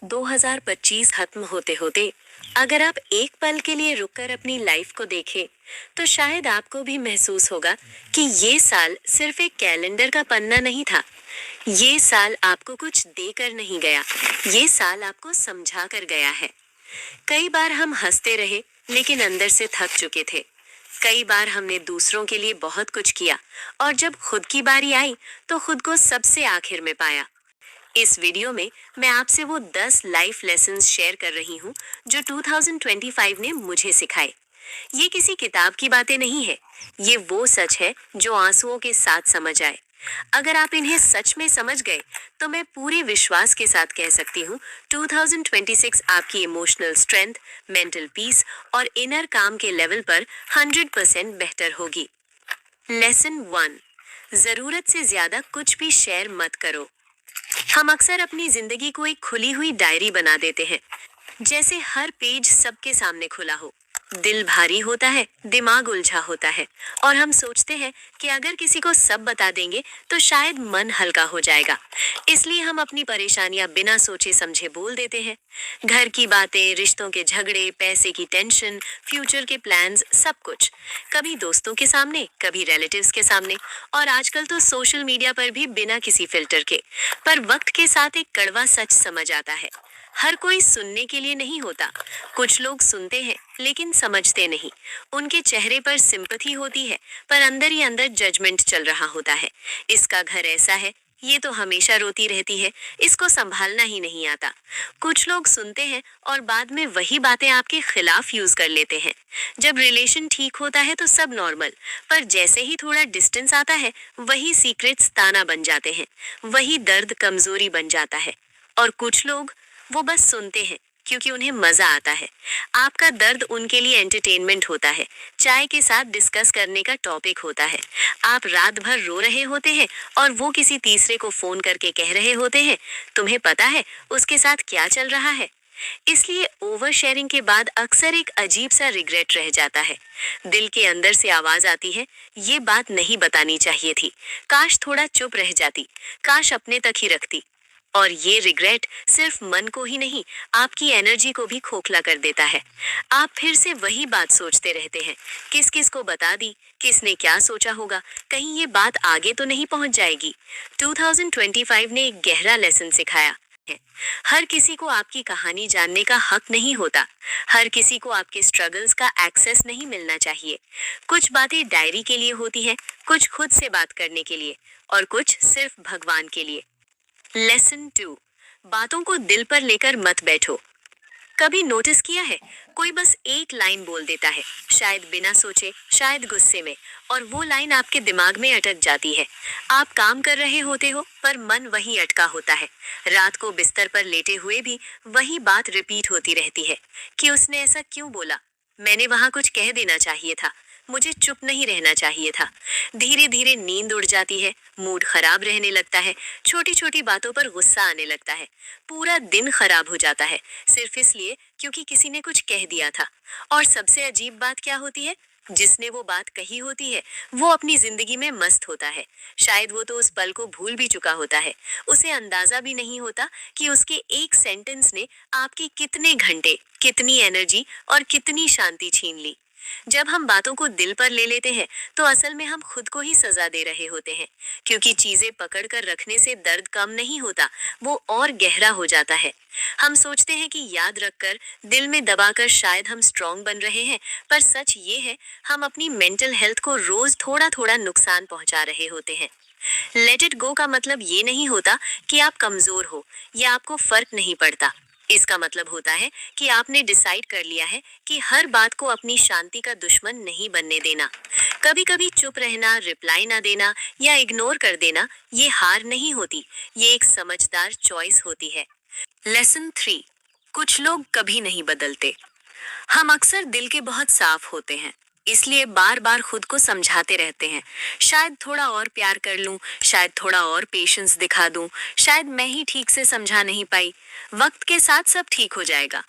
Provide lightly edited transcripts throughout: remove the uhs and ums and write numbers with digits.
2025 खत्म होते होते अगर आप एक पल के लिए रुककर अपनी लाइफ को देखें, तो शायद आपको भी महसूस होगा कि ये साल सिर्फ एक कैलेंडर का पन्ना नहीं था। ये साल आपको कुछ देकर नहीं गया, ये साल आपको समझा कर गया है। कई बार हम हंसते रहे, लेकिन अंदर से थक चुके थे। कई बार हमने दूसरों के लिए बहुत कुछ किया, और जब खुद की बारी आई तो खुद को सबसे आखिर में पाया। इस वीडियो में मैं आपसे वो 10 लाइफ लेसन्स शेयर कर रही हूँ जो 2025 ने मुझे सिखाए। ये किसी किताब की बातें नहीं है, ये वो सच है जो आंसुओं के साथ समझ आए। अगर आप इन्हें सच में समझ गए, तो मैं पूरे विश्वास के साथ कह सकती हूँ 2026 आपकी इमोशनल स्ट्रेंथ, मेंटल पीस और इनर काम के लेवल पर 100% बेहतर होगी। लेसन 1, जरूरत से ज्यादा कुछ भी शेयर मत करो। हम अक्सर अपनी जिंदगी को एक खुली हुई डायरी बना देते हैं, जैसे हर पेज सबके सामने खुला हो। दिल भारी होता है, दिमाग उलझा होता है, और हम सोचते हैं कि अगर किसी को सब बता देंगे तो शायद मन हल्का हो जाएगा। इसलिए हम अपनी परेशानियां बिना सोचे समझे बोल देते हैं। घर की बातें, रिश्तों के झगड़े, पैसे की टेंशन, फ्यूचर के प्लान्स, सब कुछ। कभी दोस्तों के सामने, कभी रिलेटिव्स के सामने, और आजकल तो सोशल मीडिया पर भी बिना किसी फिल्टर के। पर वक्त के साथ एक कड़वा सच समझ आता है, हर कोई सुनने के लिए नहीं होता। कुछ लोग सुनते हैं लेकिन समझते नहीं। उनके चेहरे पर सिंपैथी होती है, पर अंदर ही अंदर जजमेंट चल रहा होता है। इसका घर ऐसा है, ये तो हमेशा रोती रहती है, इसको संभालना ही नहीं आता। कुछ लोग सुनते हैं और बाद में वही बातें आपके खिलाफ यूज कर लेते हैं। जब रिलेशन ठीक होता है तो सब नॉर्मल, पर जैसे ही थोड़ा डिस्टेंस आता है, वही सीक्रेट्स ताना बन जाते हैं, वही दर्द कमजोरी बन जाता है। और कुछ लोग, वो बस सुनते हैं क्योंकि उन्हें मजा आता है। आपका दर्द उनके लिए एंटरटेनमेंट होता है, चाय के साथ डिस्कस करने का टॉपिक होता है। आप रात भर रो रहे होते हैं और वो किसी तीसरे को फोन करके कह रहे होते हैं, तुम्हें पता है उसके साथ क्या चल रहा है। इसलिए ओवर शेयरिंग के बाद अक्सर एक अजीब सा रिग्रेट रह जाता है। दिल के अंदर से आवाज आती है, ये बात नहीं बतानी चाहिए थी, काश थोड़ा चुप रह जाती, काश अपने तक ही रखती। और ये रिग्रेट सिर्फ मन को ही नहीं, आपकी एनर्जी को भी खोखला कर देता है। आप फिर से वही बात सोचते रहते हैं, किस किस को बता दी, किसने क्या सोचा होगा, कहीं ये बात आगे तो नहीं पहुंच जाएगी। 2025 ने एक गहरा लेसन सिखाया है, हर किसी को आपकी कहानी जानने का हक नहीं होता। हर किसी को आपके स्ट्रगल्स का एक्सेस नहीं मिलना चाहिए। कुछ बातें डायरी के लिए होती हैं, कुछ खुद से बात करने के लिए, और कुछ सिर्फ भगवान के लिए। लेसन 2, बातों को दिल पर लेकर मत बैठो। कभी नोटिस किया है, कोई बस एक लाइन बोल देता है, शायद बिना सोचे, शायद गुस्से में, और वो लाइन आपके दिमाग में अटक जाती है। आप काम कर रहे होते हो, पर मन वहीं अटका होता है। रात को बिस्तर पर लेटे हुए भी वही बात रिपीट होती रहती है कि उसने ऐसा क्यों बोला, मैंने वहां कुछ कह देना चाहिए था, मुझे चुप नहीं रहना चाहिए था। धीरे धीरे नींद उड़ जाती है, मूड खराब रहने लगता है, छोटी छोटी बातों पर गुस्सा आने लगता है, पूरा दिन खराब हो जाता है, सिर्फ इसलिए क्योंकि किसी ने कुछ कह दिया था। और सबसे अजीब बात क्या होती है, जिसने वो बात कही होती है, वो अपनी जिंदगी में मस्त होता है। शायद वो तो उस पल को भूल भी चुका होता है, उसे अंदाजा भी नहीं होता कि उसके एक सेंटेंस ने आपके कितने घंटे, कितनी एनर्जी और कितनी शांति छीन ली। जब हम बातों को दिल पर ले लेते हैं, तो असल में हम खुद को ही सजा दे रहे होते हैं, क्योंकि चीजें पकड़ कर रखने से दर्द कम नहीं होता, वो और गहरा हो जाता है। हम सोचते हैं कि याद रखकर, दिल में दबाकर शायद हम स्ट्रांग बन रहे हैं, पर सच ये है, हम अपनी मेंटल हेल्थ को रोज थोड़ा थोड़ा नुकसान पहुंचा रहे होते हैं। लेट इट गो का मतलब ये नहीं होता कि आप कमजोर हो या आपको फर्क नहीं पड़ता। इसका मतलब होता है कि आपने डिसाइड कर लिया है कि हर बात को अपनी शांति का दुश्मन नहीं बनने देना। कभी कभी चुप रहना, रिप्लाई ना देना या इग्नोर कर देना, ये हार नहीं होती, ये एक समझदार चॉइस होती है। लेसन 3, कुछ लोग कभी नहीं बदलते। हम अक्सर दिल के बहुत साफ होते हैं, इसलिए बार बार खुद को समझाते रहते हैं, शायद थोड़ा और प्यार कर लूं, शायद थोड़ा और पेशेंस दिखा दूं, शायद मैं ही ठीक से समझा नहीं पाई, वक्त के साथ सब ठीक हो जाएगा।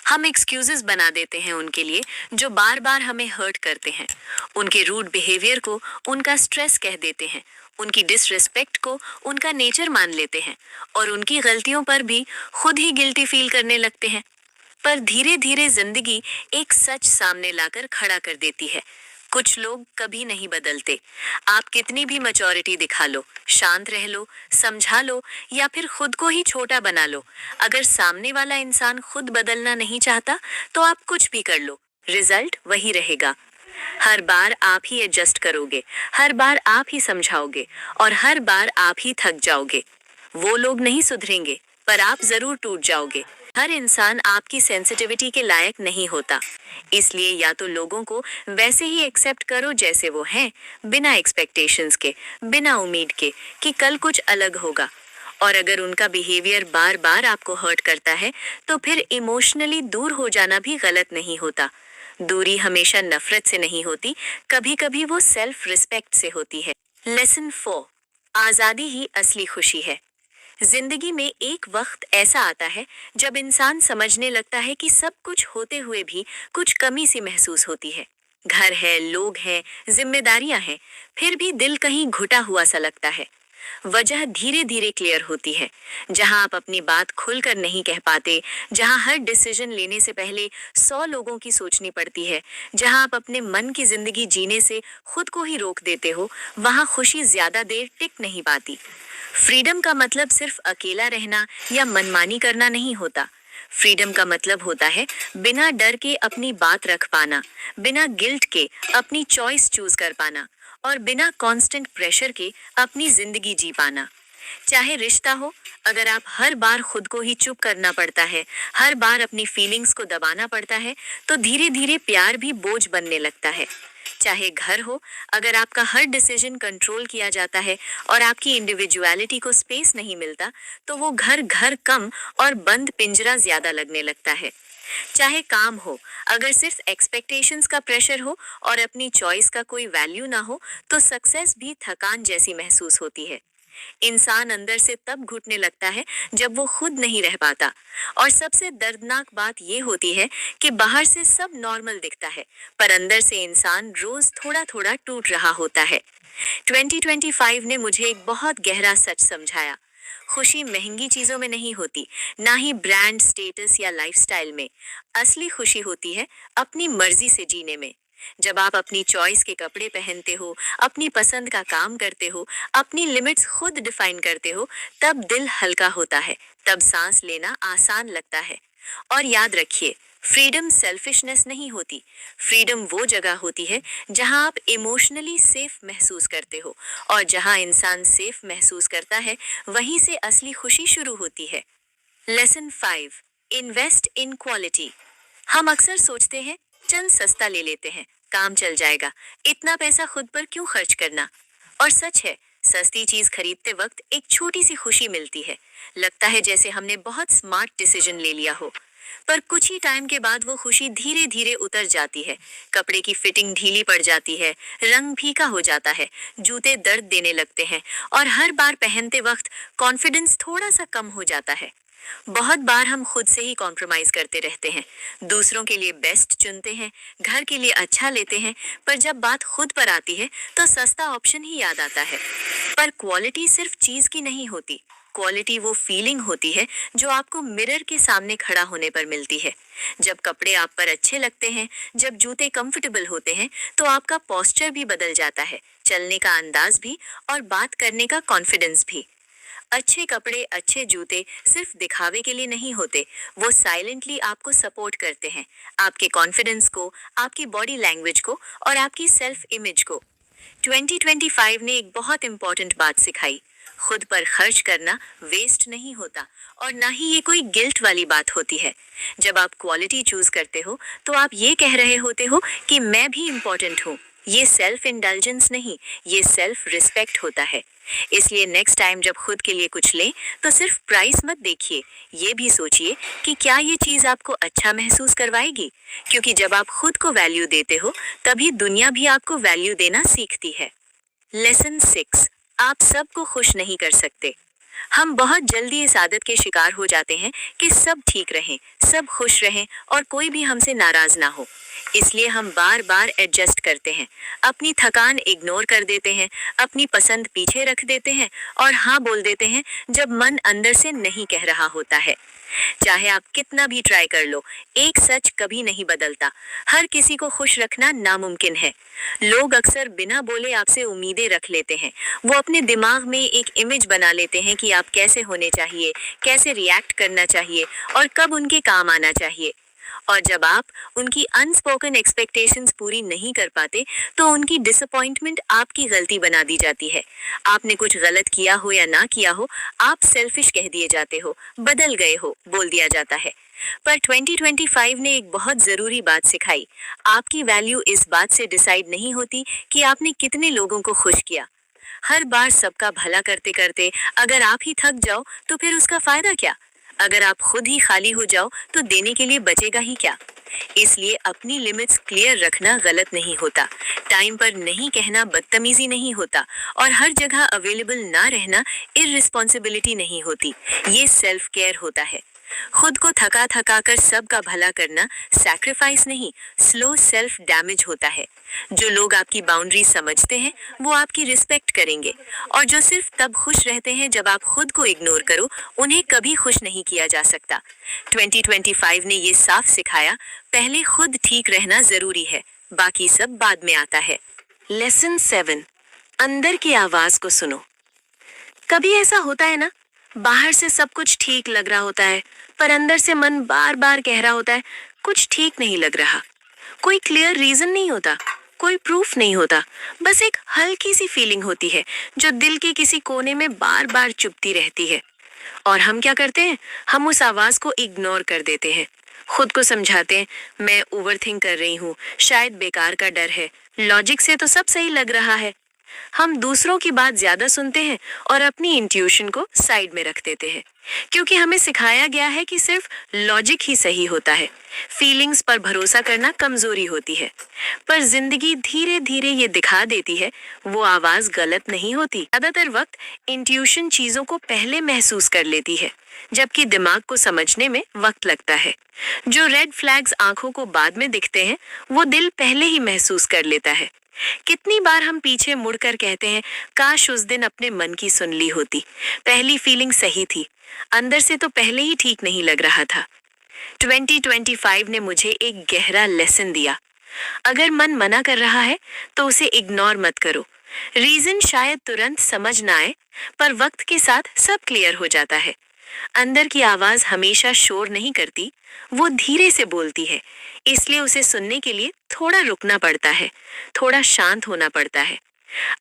हम एक्सक्यूजेस बना देते हैं उनके लिए जो बार बार हमें हर्ट करते हैं। उनके रूड बिहेवियर को उनका स्ट्रेस कह देते हैं, उनकी डिसरिस्पेक्ट को उनका नेचर मान लेते हैं और उनकी गलतियों पर भी खुद ही गिल्टी फील करने लगते हैं। पर धीरे धीरे जिंदगी एक सच सामने लाकर खड़ा कर देती है। कुछ लोग कभी नहीं बदलते। आप कितनी भी मैच्योरिटी दिखा लो, शांत रह लो, समझा लो या फिर खुद को ही छोटा बना लो, अगर सामने वाला इंसान खुद बदलना नहीं चाहता तो आप कुछ भी कर लो, रिजल्ट वही रहेगा। हर बार आप ही एडजस्ट करोगे, हर बार आप ही समझाओगे और हर बार आप ही थक जाओगे। वो लोग नहीं सुधरेंगे, पर आप जरूर टूट जाओगे। हर इंसान आपकी सेंसिटिविटी के लायक नहीं होता, इसलिए या तो लोगों को वैसे ही एक्सेप्ट करो जैसे वो हैं, बिना एक्सपेक्टेशंस के, बिना उम्मीद के कि कल कुछ अलग होगा। और अगर उनका बिहेवियर बार बार आपको हर्ट करता है तो फिर इमोशनली दूर हो जाना भी गलत नहीं होता। दूरी हमेशा नफरत से नहीं होती, कभी कभी वो सेल्फ रिस्पेक्ट से होती है। लेसन 4, आजादी ही असली खुशी है। जिंदगी में एक वक्त ऐसा आता है जब इंसान समझने लगता है कि सब कुछ होते हुए भी कुछ कमी सी महसूस होती है। घर है, लोग हैं, जिम्मेदारियां हैं, फिर भी दिल कहीं घुटा हुआ सा लगता है। वजह धीरे धीरे क्लियर होती है। जहां आप अपनी बात खुलकर नहीं कह पाते, जहां हर डिसीजन लेने से पहले 100 लोगों की सोचनी पड़ती है, जहां आप अपने मन की जिंदगी जीने से खुद को ही रोक देते हो, वहां खुशी ज्यादा देर टिक नहीं पाती। फ्रीडम का मतलब सिर्फ अकेला रहना या मनमानी करना नहीं होता। फ्रीडम का मतलब होता है बिना डर के अपनी बात रख पाना, बिना गिल्ट के अपनी चॉइस चूज कर पाना और बिना कांस्टेंट प्रेशर के अपनी जिंदगी जी पाना। चाहे रिश्ता हो, अगर आप हर बार खुद को ही चुप करना पड़ता है, हर बार अपनी फीलिंग्स को दबाना पड़ता है, तो धीरे धीरे प्यार भी बोझ बनने लगता है। चाहे घर हो, अगर आपका हर डिसीजन कंट्रोल किया जाता है और आपकी इंडिविजुअलिटी को स्पेस नहीं मिलता, तो वो घर घर कम और बंद पिंजरा ज्यादा लगने लगता है। चाहे काम हो, अगर सिर्फ एक्सपेक्टेशंस का प्रेशर हो और अपनी चॉइस का कोई वैल्यू ना हो, तो सक्सेस भी थकान जैसी महसूस होती है। इंसान अंदर से तब घुटने लगता है जब वो खुद नहीं रह पाता। और सबसे दर्दनाक बात ये होती है कि बाहर से सब नॉर्मल दिखता है, पर अंदर से इंसान रोज थोड़ा थोड़ा टूट रहा होता है। 2025 ने मुझे एक बहुत गहरा सच समझाया। खुशी महंगी चीजों में नहीं होती, ना ही ब्रांड, स्टेटस या लाइफस्टाइल में। असली खुशी होती है अपनी मर्जी से जीने में। जब आप अपनी चॉइस के कपड़े पहनते हो, अपनी पसंद का काम करते हो, अपनी लिमिट्स खुद डिफाइन करते हो, तब दिल हल्का होता है, तब सांस लेना आसान लगता है। और याद रखिए, फ्रीडम सेल्फिशनेस नहीं होती। फ्रीडम वो जगह होती है जहां आप इमोशनली सेफ महसूस करते हो, और जहां इंसान सेफ महसूस करता है, वहीं से असली खुशी शुरू होती है। Lesson 5, invest in quality. हम अक्सर सोचते हैं चल सस्ता ले लेते हैं, काम चल जाएगा, इतना पैसा खुद पर क्यों खर्च करना। और सच है, सस्ती चीज खरीदते वक्त एक छोटी सी खुशी मिलती है। लगता है जैसे हमने बहुत स्मार्ट डिसीजन ले लिया हो। पर कुछ ही टाइम के बाद वो खुशी धीरे धीरे उतर जाती है। कपड़े की फिटिंग ढीली पड़ जाती है, रंग फीका हो जाता है, जूते दर्द देने लगते हैं और हर बार पहनते वक्त कॉन्फिडेंस थोड़ा सा कम हो जाता है। बहुत बार हम खुद से ही कॉम्प्रोमाइज करते रहते हैं, दूसरों के लिए बेस्ट चुनते हैं, घर के लिए अच्छा लेते हैं, पर जब बात खुद पर आती है तो सस्ता ऑप्शन ही याद आता है। पर क्वालिटी सिर्फ चीज की नहीं होती, क्वालिटी वो फीलिंग होती है जो आपको मिरर के सामने खड़ा होने पर मिलती है। जब कपड़े आप पर अच्छे लगते हैं, जब जूते कंफर्टेबल होते हैं, तो आपका पोस्चर भी बदल जाता है, चलने का अंदाज भी और बात करने का कॉन्फिडेंस भी। अच्छे कपड़े, अच्छे जूते सिर्फ दिखावे के लिए नहीं होते, वो साइलेंटली आपको सपोर्ट करते हैं, आपके कॉन्फिडेंस को, आपकी बॉडी लैंग्वेज को और आपकी सेल्फ इमेज को। 2025 ने एक बहुत इंपॉर्टेंट बात सिखाई। खुद पर खर्च करना वेस्ट नहीं होता और ना ही ये कोई गिल्ट वाली बात होती है। जब आप क्वालिटी चूज करते हो तो आप ये कह रहे होते हो कि मैं भी इम्पोर्टेंट हूँ। ये सेल्फ इंडल्जेंस नहीं, ये सेल्फ रिस्पेक्ट होता है। इसलिए नेक्स्ट टाइम जब खुद के लिए कुछ लें तो सिर्फ प्राइस मत देखिए, ये भी सोचिए कि क्या ये चीज आपको अच्छा महसूस करवाएगी। क्योंकि जब आप खुद को वैल्यू देते हो, तभी दुनिया भी आपको वैल्यू देना सीखती है। लेसन 6, आप सबको खुश नहीं कर सकते। हम बहुत जल्दी इस आदत के शिकार हो जाते हैं कि सब ठीक रहें, सब खुश रहें और कोई भी हमसे नाराज ना हो। इसलिए हम बार बार एडजस्ट करते हैं, अपनी थकान इग्नोर कर देते हैं, अपनी पसंद पीछे रख देते हैं और हाँ बोल देते हैं जब मन अंदर से नहीं कह रहा होता है। चाहे आप कितना भी ट्राई कर लो, एक सच कभी नहीं बदलता, हर किसी को खुश रखना नामुमकिन है। लोग अक्सर बिना बोले आपसे उम्मीदें रख लेते हैं। वो अपने दिमाग में एक इमेज बना लेते हैं कि आप कैसे होने चाहिए, कैसे रिएक्ट करना चाहिए और कब उनके काम आना चाहिए। और जब आप उनकी अनस्पोकन एक्सपेक्टेशंस पूरी नहीं कर पाते, तो उनकी डिसअपॉइंटमेंट आपकी गलती बना दी जाती है। आपने कुछ गलत किया हो या ना किया हो, आप सेल्फिश कह दिए जाते हो, बदल गए हो बोल दिया जाता है। पर 2025 ने एक बहुत ज़रूरी बात सिखाई। आपकी वैल्यू इस बात से डिसाइड नहीं होती कि आपने कितने लोगों को खुश किया। हर बार सबका भला करते करते अगर आप ही थक जाओ तो फिर उसका फायदा क्या? अगर आप खुद ही खाली हो जाओ तो देने के लिए बचेगा ही क्या? इसलिए अपनी लिमिट्स क्लियर रखना गलत नहीं होता, टाइम पर नहीं कहना बदतमीजी नहीं होता और हर जगह अवेलेबल ना रहना इररिस्पॉन्सिबिलिटी नहीं होती। ये सेल्फ केयर होता है। खुद को थका थका कर सबका भला करना सैक्रिफाइस नहीं, स्लो सेल्फ डैमेज होता है। जो लोग आपकी बाउंड्री समझते हैं वो आपकी रिस्पेक्ट करेंगे और जो सिर्फ तब खुश रहते हैं जब आप खुद को इग्नोर करो, उन्हें कभी खुश नहीं किया जा सकता। 2025 ने ये साफ सिखाया, पहले खुद ठीक रहना जरूरी है, बाकी सब बाद में आता है। लेसन 7, अंदर की आवाज को सुनो। कभी ऐसा होता है ना, बाहर से सब कुछ ठीक लग रहा होता है पर अंदर से मन बार बार कह रहा होता है कुछ ठीक नहीं लग रहा। कोई क्लियर रीजन नहीं होता, कोई प्रूफ नहीं होता, बस एक हल्की सी फीलिंग होती है जो दिल के किसी कोने में बार बार चुभती रहती है। और हम क्या करते हैं, हम उस आवाज को इग्नोर कर देते हैं। खुद को समझाते हैं मैं ओवरथिंक कर रही हूँ, शायद बेकार का डर है, लॉजिक से तो सब सही लग रहा है। हम दूसरों की बात ज्यादा सुनते हैं और अपनी इंट्यूशन को साइड में रख देते हैं, क्योंकि हमें सिखाया गया है कि सिर्फ लॉजिक ही सही होता है, फीलिंग्स पर भरोसा करना कमजोरी होती है। पर जिंदगी धीरे धीरे ये दिखा देती है वो आवाज गलत नहीं होती। ज्यादातर वक्त इंट्यूशन चीजों को पहले महसूस कर लेती है, जबकि दिमाग को समझने में वक्त लगता है। जो रेड फ्लैग्स आंखों को बाद में दिखते हैं, वो दिल पहले ही महसूस कर लेता है। कितनी बार हम पीछे मुड़कर कहते हैं काश उस दिन अपने मन की सुन ली होती, पहली फीलिंग सही थी, अंदर से तो पहले ही ठीक नहीं लग रहा था। 2025 ने मुझे एक गहरा लेसन दिया। अगर मन मना कर रहा है तो उसे इग्नोर मत करो। रीजन शायद तुरंत समझ ना आए, पर वक्त के साथ सब क्लियर हो जाता है। अंदर की आवाज हमेशा शोर नहीं करती, वो धीरे से बोलती है, इसलिए उसे सुनने के लिए थोड़ा रुकना पड़ता है, थोड़ा शांत होना पड़ता है।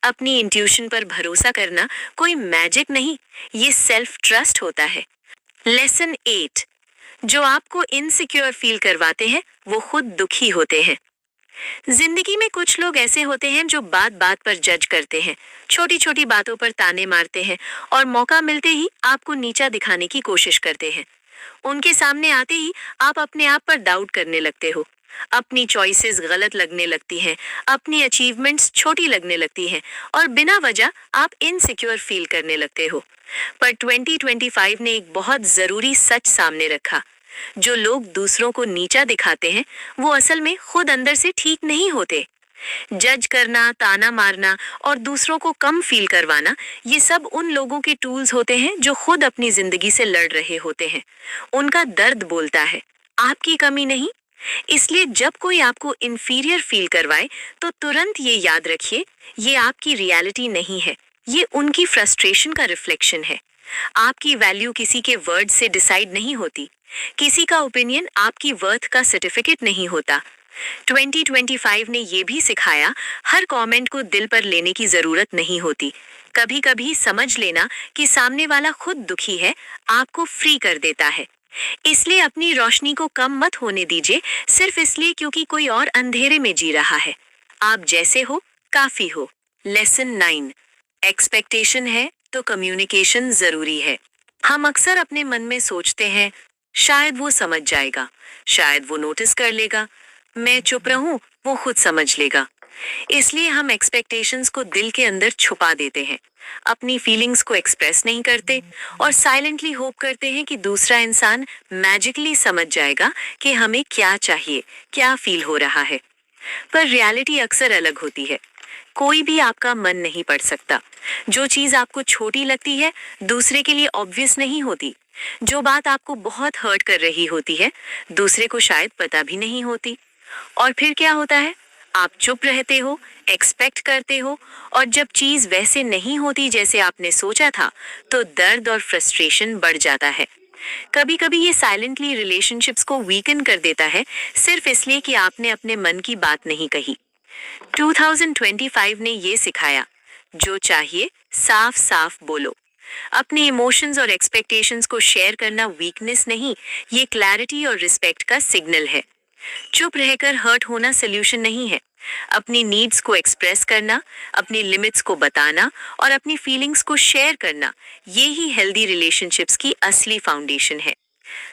अपनी इंट्यूशन पर भरोसा करना कोई मैजिक नहीं, ये सेल्फ ट्रस्ट होता है। लेसन 8, जो आपको इनसिक्योर फील करवाते हैं वो खुद दुखी होते हैं। जिंदगी में कुछ लोग ऐसे होते हैं जो बात बात पर जज करते हैं, छोटी छोटी बातों पर ताने मारते हैं और मौका मिलते ही आपको नीचा दिखाने की कोशिश करते हैं। उनके सामने आते ही आप अपने आप पर डाउट करने लगते हो, अपनी चॉइसेस गलत लगने लगती हैं, अपनी अचीवमेंट्स छोटी लगने लगती हैं और बिना वजह आप इनसिक्योर फील करने लगते हो। पर 2025 ने एक बहुत जरूरी सच सामने रखा, जो लोग दूसरों को नीचा दिखाते हैं वो असल में खुद अंदर से ठीक नहीं होते। जज करना, ताना मारना और दूसरों को कम फील करवाना, ये सब उन लोगों के टूल्स होते हैं जो खुद अपनी जिंदगी से लड़ रहे होते हैं। उनका दर्द बोलता है, आपकी कमी नहीं। इसलिए जब कोई आपको इंफीरियर फील करवाए तो तुरंत ये याद रखिए, ये आपकी रियलिटी नहीं है, ये उनकी फ्रस्ट्रेशन का रिफ्लेक्शन है। आपकी वैल्यू किसी के वर्ड से डिसाइड नहीं होती, किसी का ओपिनियन आपकी वर्थ का सर्टिफिकेट नहीं होता। 2025 ने ये भी सिखाया, हर कमेंट को दिल पर लेने की जरूरत नहीं होती। कभी कभी समझ लेना कि सामने वाला खुद दुखी है, आपको फ्री कर देता है। इसलिए अपनी रोशनी को कम मत होने दीजिए सिर्फ इसलिए क्योंकि कोई और अंधेरे में जी रहा है। आप जैसे हो काफी हो। लेसन 9, एक्सपेक्टेशन है तो कम्युनिकेशन जरूरी है। हम अक्सर अपने मन में सोचते हैं शायद वो समझ जाएगा, शायद वो नोटिस कर लेगा, मैं चुप रहूं वो खुद समझ लेगा। इसलिए हम एक्सपेक्टेशंस को दिल के अंदर छुपा देते हैं, अपनी फीलिंग्स को एक्सप्रेस नहीं करते और साइलेंटली होप करते हैं कि दूसरा इंसान मैजिकली समझ जाएगा कि हमें क्या चाहिए, क्या फील हो रहा है। पर रियलिटी अक्सर अलग होती है। कोई भी आपका मन नहीं पढ़ सकता। जो चीज आपको छोटी लगती है, दूसरे के लिए ऑब्वियस नहीं होती। जो बात आपको बहुत हर्ट कर रही होती है, दूसरे को शायद पता भी नहीं होती। और फिर क्या होता है? आप चुप रहते हो, एक्सपेक्ट करते हो, और जब चीज वैसे नहीं होती जैसे आपने सोचा था, तो दर्द और फ्रस्ट्रेशन बढ़ जाता है। कभी कभी ये साइलेंटली रिलेशनशिप्स को वीकन कर देता है, सिर्फ इसलिए कि आपने अपने मन की बात नहीं कही। 2025 ने ये सिखाया, जो चाहिए साफ साफ बोलो। अपने इमोशंस और एक्सपेक्टेशंस को शेयर करना वीकनेस नहीं, ये क्लैरिटी और रिस्पेक्ट का सिग्नल है। चुप रहकर हर्ट होना सोल्यूशन नहीं है। अपनी नीड्स को एक्सप्रेस करना, अपनी लिमिट्स को बताना और अपनी फीलिंग्स को शेयर करना, ये ही हेल्दी रिलेशनशिप्स की असली फाउंडेशन है।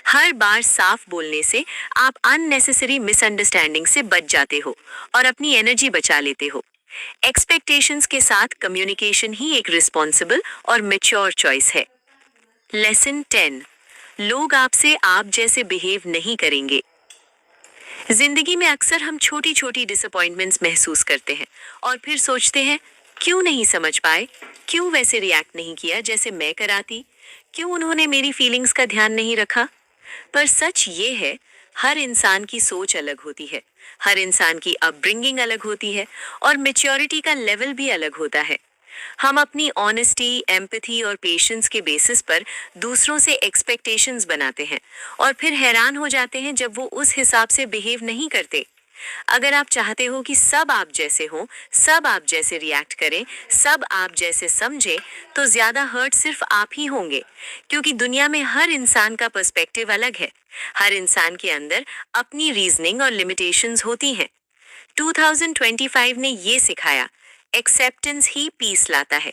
हर बार साफ बोलने से आप अननेसेसरी मिसअंडरस्टैंडिंग से बच जाते हो और अपनी एनर्जी बचा लेते हो। एक्सपेक्टेशंस के साथ कम्युनिकेशन ही एक रिस्पॉन्सिबल और मेच्योर चॉइस है। लेसन 10, लोग आपसे आप जैसे बिहेव नहीं करेंगे। जिंदगी में अक्सर हम छोटी छोटी डिसअपॉइंटमेंट्स महसूस करते हैं और फिर सोचते हैं, क्यों नहीं समझ पाए, क्यों वैसे रिएक्ट नहीं किया जैसे मैं कराती, क्यों उन्होंने मेरी फीलिंग्स का ध्यान नहीं रखा। पर सच ये है, हर इंसान की सोच अलग होती है, हर इंसान की अपब्रिंगिंग अलग होती है और मेच्योरिटी का लेवल भी अलग होता है। हम अपनी ऑनेस्टी, एम्पैथी और पेशेंस के बेसिस पर दूसरों से एक्सपेक्टेशंस बनाते हैं और फिर हैरान हो जाते हैं जब वो उस हिसाब से बिहेव नहीं करते। अगर आप चाहते हो कि सब आप जैसे हों, सब आप जैसे रिएक्ट करें, सब आप जैसे समझें, तो ज्यादा हर्ट सिर्फ आप ही होंगे, क्योंकि दुनिया में हर इंसान का पर्सपेक्टिव अलग है। हर इंसान के अंदर अपनी रीजनिंग और लिमिटेशंस होती हैं। 2025 ने ये सिखाया, एक्सेप्टेंस ही पीस लाता है।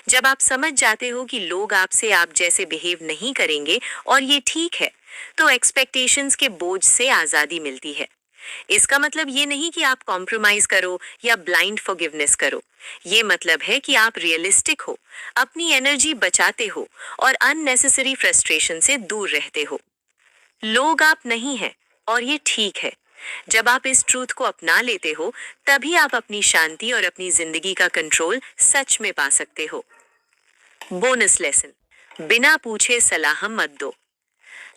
जब आप समझ जाते हो कि लोग आपसे आप जैसे बिहेव नहीं करेंगे और ये ठीक है, तो एक्सपेक्टेशंस के बोझ से आज़ादी मिलती है। इसका मतलब ये नहीं कि आप कॉम्प्रोमाइज करो या ब्लाइंड फॉरगिवनेस करो। ये मतलब है कि आप रियलिस्टिक हो, अपनी एनर्जी बचाते हो और अननेसेसरी फ्रस्ट्रेशन से दूर रहते हो। लोग आप नहीं हैं और ये ठीक है। जब आप इस ट्रूथ को अपना लेते हो, तभी आप अपनी शांति और अपनी जिंदगी का कंट्रोल सच में पा सकते हो। बोनस लेसन, बिना पूछे सलाह मत दो।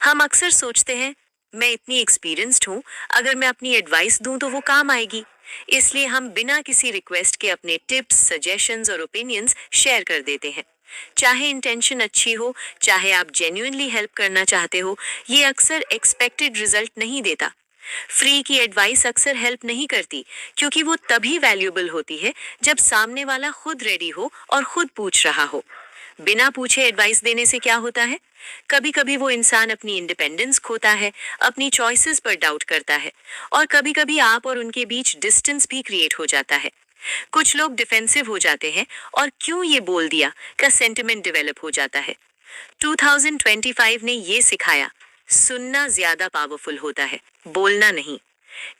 हम अक्सर सोचते हैं, मैं इतनी एक्सपीरियंस्ड हूँ, अगर मैं अपनी एडवाइस दूं तो वो काम आएगी। इसलिए हम बिना किसी रिक्वेस्ट के अपने टिप्स, सजेशंस और ओपिनियंस शेयर कर देते हैं। चाहे इंटेंशन अच्छी हो, चाहे आप जेन्युइनली हेल्प करना चाहते हो, ये अक्सर एक्सपेक्टेड रिजल्ट नहीं देता। फ्री की एडवाइस अक्सर हेल्प नहीं करती, क्योंकि वो तभी वैल्यूएबल होती है जब सामने वाला खुद रेडी हो और खुद पूछ रहा हो। बिना पूछे एडवाइस देने से क्या होता है? कभी कभी वो इंसान अपनी इंडिपेंडेंस खोता है, अपनी चॉइसेस पर डाउट करता है, और कभी कभी आप और उनके बीच डिस्टेंस भी क्रिएट हो जाता है। कुछ लोग डिफेंसिव हो जाते हैं और क्यों ये बोल दिया का सेंटिमेंट डेवलप हो जाता है। 2025 ने ये सिखाया, सुनना ज्यादा पावरफुल होता है, बोलना नहीं।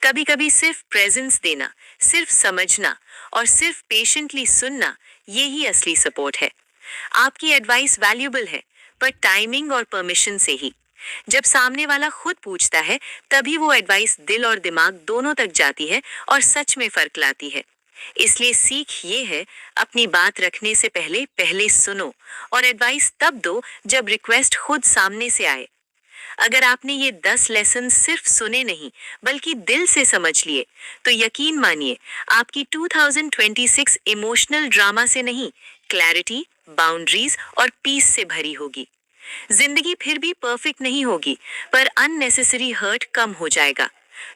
कभी कभी सिर्फ प्रेजेंस देना, सिर्फ समझना और सिर्फ पेशेंटली सुनना, ये ही असली सपोर्ट है। आपकी एडवाइस वैल्यूएबल है, पर टाइमिंग और परमिशन से ही। जब सामने वाला खुद पूछता है, तभी वो एडवाइस दिल और दिमाग दोनों तक जाती है और सच में फर्क लाती है। इसलिए सीख ये है, अपनी बात रखने से पहले पहले सुनो और एडवाइस तब दो जब रिक्वेस्ट खुद सामने से आए। अगर आपने ये 10 लेसन सिर्फ सुने नहीं, बल्कि दिल से समझ लिए, तो यकीन मानिए, आपकी 2026 इमोशनल ड्रामा से नहीं, क्लैरिटी, बाउंड्रीज और पीस से भरी होगी। जिंदगी फिर भी परफेक्ट नहीं होगी, पर अननेसेसरी हर्ट कम हो जाएगा।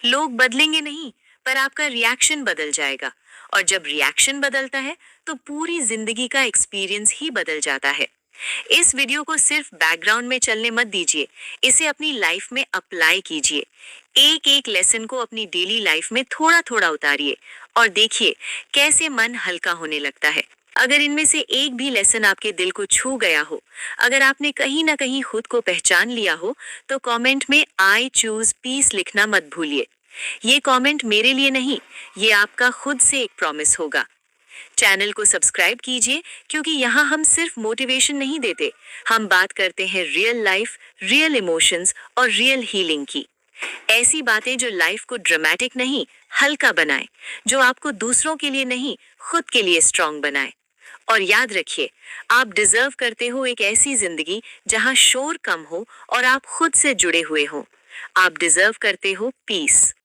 लोग बदलेंगे नहीं, पर आपका रिएक्शन बदल जाएगा, और जब रिएक्शन बदलता है, तो पूरी जिंदगी का एक्सपीरियंस ही बदल जाता है। इस वीडियो को सिर्फ बैकग्राउंड में चलने मत दीजिए, इसे अपनी लाइफ में अप्लाई कीजिए। एक एक लेसन को अपनी डेली लाइफ में थोड़ा थोड़ा उतारिए और देखिए कैसे मन हल्का होने लगता है। अगर इनमें से एक भी लेसन आपके दिल को छू गया हो, अगर आपने कहीं ना कहीं खुद को पहचान लिया हो, तो कमेंट में आई चूज पीस लिखना मत भूलिए। ये कमेंट मेरे लिए नहीं, ये आपका खुद से एक प्रॉमिस होगा। चैनल को सब्सक्राइब कीजिए, क्योंकि यहाँ हम सिर्फ मोटिवेशन नहीं देते, हम बात करते हैं रियल लाइफ, रियल इमोशंस और रियल हीलिंग की। ऐसी बातें जो लाइफ को ड्रामेटिक नहीं, हल्का बनाए, जो आपको दूसरों के लिए नहीं, खुद के लिए स्ट्रांग बनाए। और याद रखिए, आप डिजर्व करते हो एक ऐसी जिंदगी जहां शोर कम हो और आप खुद से जुड़े हुए हो। आप डिजर्व करते हो पीस।